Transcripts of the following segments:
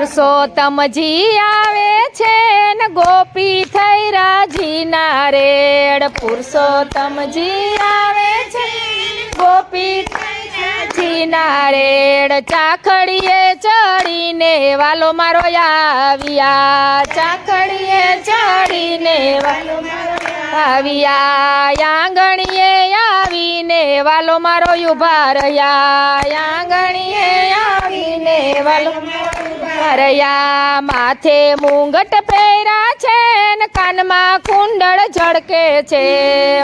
પુરુષોત્તમજી આવે છે ને ગોપી થઈ રાજીના રેડ. પુરુષોત્તમજી આવે છે ગોપી થઈ રાજીના રેડ. ચાખડીએ ચડીને વાલો મારો આવ્યા. ચાખડીએ ચડીને વાલો આવ્યા. આંગણીએ આવીને વાલો મારો ઉભા રહ્યા. આંગણીએ આવીને વાલો રહ્યા. માથે મુંગટ પહેર્યા છે ને કાનમાં કુંડળ ઝળકે છે.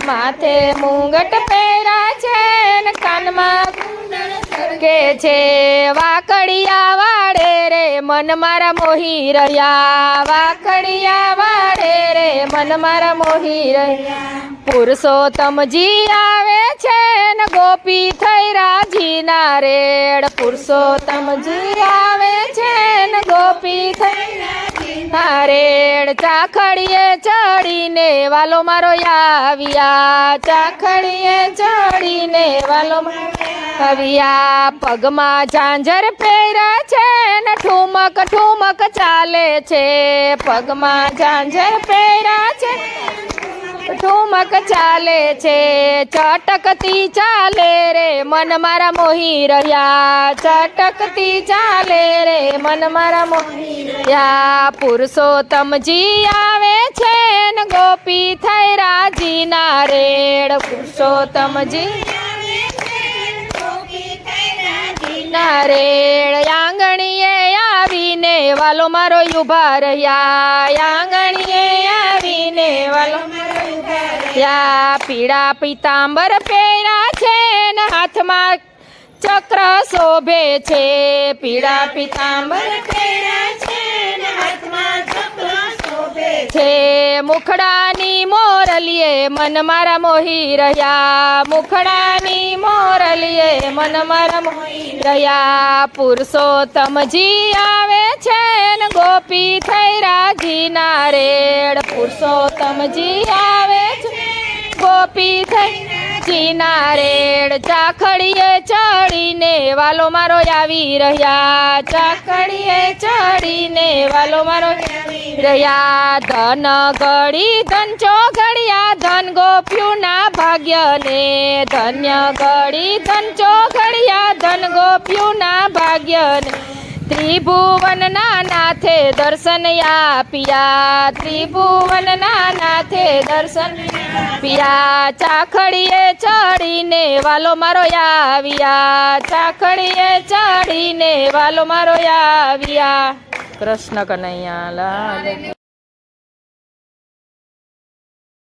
માથે મુંગટ પહેર્યા છે ને કાનમાં કુંડળ ઝળકે છે. વાકડિયા વાડે રે મન મારા મોહી રહ્યા. વાકડિયા વાડે રે મન મારા મોહી રહ્યા. પુરુષોત્તમજી આવે છે ને ગોપી થઈ રાજીના રેડ. પુરુષોત્તમજી આવે છે ને ગોપી થઈ રાજીના રેડ. ચાખડીએ ચડીને વાલો મારો આવ્યા. ચાખડીએ ચડીને વાલો મારો આવ્યા. પગમાં ઝાંઝર પહેર્યા છે ને ઠુમક ઠુમક ચાલે છે. પગમાં ઝાંઝર પહેર્યા છે ઠુમક ચાલે છે. ચટકતી ચાલે રે મન મારા મોહી રહ્યા. ચટકતી ચાલે રે મન મારા મોહી રહ્યા. પુરુષોત્તમજી આવે છે ને ગોપી થઈ રાજીના રેડ. પુરુષોત્તમજી આવે છે ગોપી થઈ રાજીના રેડ. આંગણીએ આવીને વાલો મારો ઉભા રહ્યા. આંગણીએ આવીને વાલો પીળા પીતાંબર પહેર્યા છે ને હાથમાં ચક્ર શોભે છે. પીળા પીતાંબર પહેર્યા છે ને હાથમાં ચક્ર શોભે છે. મુખડાની મોરલીએ મન મારા મોહી રહ્યા. મુખડાની મોરલીએ મન મારા મોહી રહ્યા. પુરુષોત્તમજી આવે છે ને ગોપી થઈ રાજીના રેડ. પુરુષોત્તમજી આવે છે ગોપી થઈ રાજીના રેડ. ચાખડીએ ચડીને વાલો મારો આવી રહ્યા. ચાખડીએ ચડીને વાલો મારો આવી રહ્યા. ધન ઘડી ધન ચોઘડિયા ધન ગોપ્યુના ભાગ્યને. ધન્ય ઘડી ધન ચોઘડિયા ધન ગોપ્યુના ભાગ્યને. ત્રિભુવનના નાથે દર્શન આપ્યા. ત્રિભુવનના નાથે દર્શન આપ્યા. ચાખડીએ ચડીને વાલો મારો આવ્યા. ચાખડીએ ચડીને વાલો મારો આવ્યા. કૃષ્ણ કનૈયા લાલ.